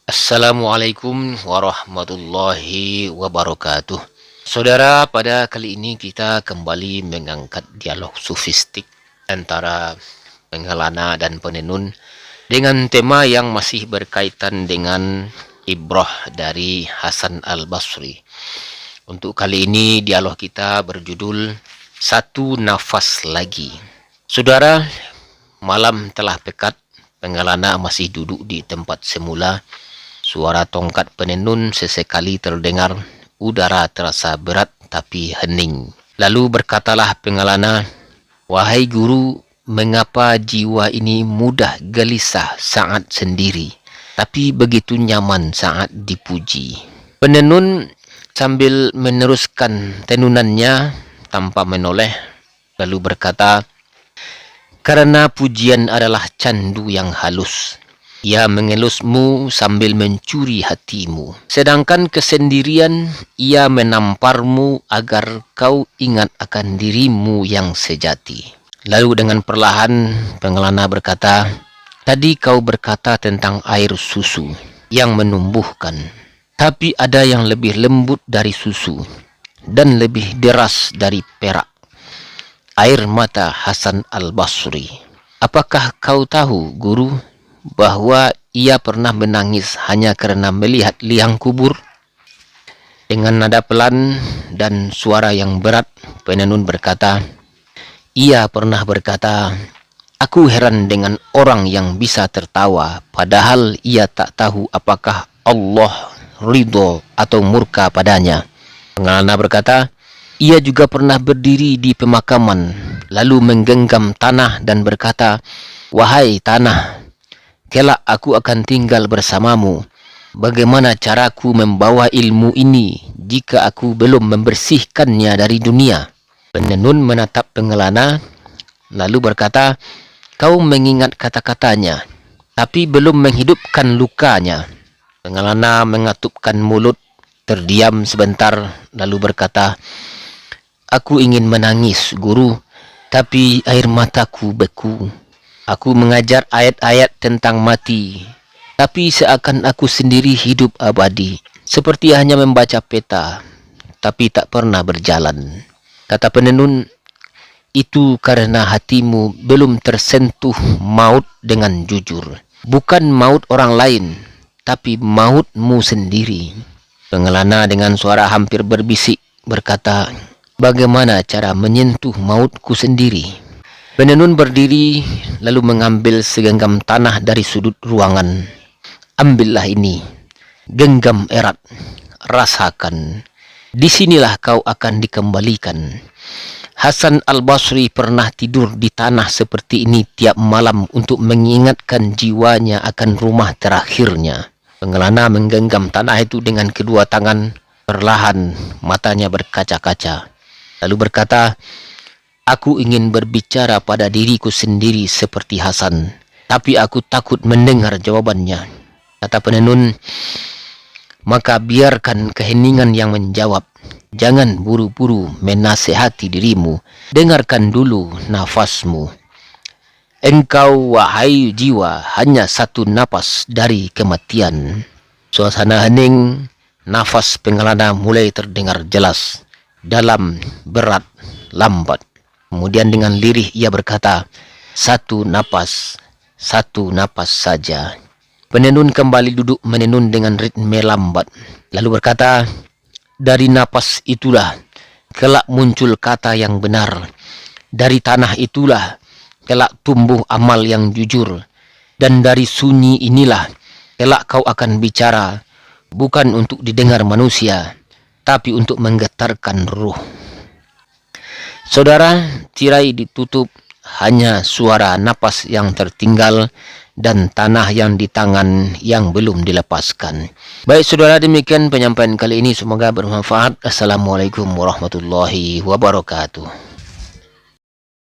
Assalamualaikum warahmatullahi wabarakatuh. Saudara, pada kali ini kita kembali mengangkat dialog sofistik antara pengelana dan penenun dengan tema yang masih berkaitan dengan ibrah dari Hasan Al-Basri. Untuk kali ini dialog kita berjudul Satu Nafas Lagi. Saudara, malam telah pekat, pengelana masih duduk di tempat semula. Suara tongkat penenun sesekali terdengar, udara terasa berat tapi hening. Lalu berkatalah pengelana, "Wahai guru, mengapa jiwa ini mudah gelisah saat sendiri, tapi begitu nyaman saat dipuji?" Penenun sambil meneruskan tenunannya tanpa menoleh, lalu berkata, "Karena pujian adalah candu yang halus. Ia mengelusmu sambil mencuri hatimu. Sedangkan kesendirian, ia menamparmu agar kau ingat akan dirimu yang sejati." Lalu dengan perlahan pengelana berkata, "Tadi kau berkata tentang air susu yang menumbuhkan. Tapi ada yang lebih lembut dari susu dan lebih deras dari perak. Air mata Hasan Al-Basri. Apakah kau tahu, guru, bahwa ia pernah menangis hanya karena melihat liang kubur?" Dengan nada pelan dan suara yang berat, penenun berkata, "Ia pernah berkata, aku heran dengan orang yang bisa tertawa, padahal ia tak tahu apakah Allah ridho atau murka padanya." Pengelana berkata, "Ia juga pernah berdiri di pemakaman, lalu menggenggam tanah dan berkata, wahai tanah, kelak aku akan tinggal bersamamu. Bagaimana caraku membawa ilmu ini jika aku belum membersihkannya dari dunia?" Penenun menatap pengelana, lalu berkata, "Kau mengingat kata-katanya, tapi belum menghidupkan lukanya." Pengelana mengatupkan mulut, terdiam sebentar, lalu berkata, "Aku ingin menangis, guru, tapi air mataku beku. Aku mengajar ayat-ayat tentang mati, tapi seakan aku sendiri hidup abadi, seperti hanya membaca peta, tapi tak pernah berjalan." Kata penenun, "Itu karena hatimu belum tersentuh maut dengan jujur. Bukan maut orang lain, tapi mautmu sendiri." Pengelana dengan suara hampir berbisik berkata, "Bagaimana cara menyentuh mautku sendiri?" Penenun berdiri lalu mengambil segenggam tanah dari sudut ruangan. "Ambillah ini, genggam erat, rasakan. Disinilah kau akan dikembalikan." Hasan Al-Basri pernah tidur di tanah seperti ini tiap malam untuk mengingatkan jiwanya akan rumah terakhirnya. Pengelana menggenggam tanah itu dengan kedua tangan, perlahan matanya berkaca-kaca. Lalu berkata, "Aku ingin berbicara pada diriku sendiri seperti Hasan, tapi aku takut mendengar jawabannya." Kata penenun, "Maka biarkan keheningan yang menjawab. Jangan buru-buru menasehati dirimu. Dengarkan dulu nafasmu. Engkau, wahai jiwa, hanya satu napas dari kematian." Suasana hening, nafas pengelana mulai terdengar jelas, dalam, berat, lambat. Kemudian dengan lirih ia berkata, satu napas saja." Penenun kembali duduk menenun dengan ritme lambat, lalu berkata, "Dari napas itulah kelak muncul kata yang benar. Dari tanah itulah kelak tumbuh amal yang jujur. Dan dari sunyi inilah kelak kau akan bicara, bukan untuk didengar manusia, tapi untuk menggetarkan ruh." Saudara, tirai ditutup, hanya suara napas yang tertinggal dan tanah yang di tangan yang belum dilepaskan. Baik saudara, demikian penyampaian kali ini, semoga bermanfaat. Assalamualaikum warahmatullahi wabarakatuh.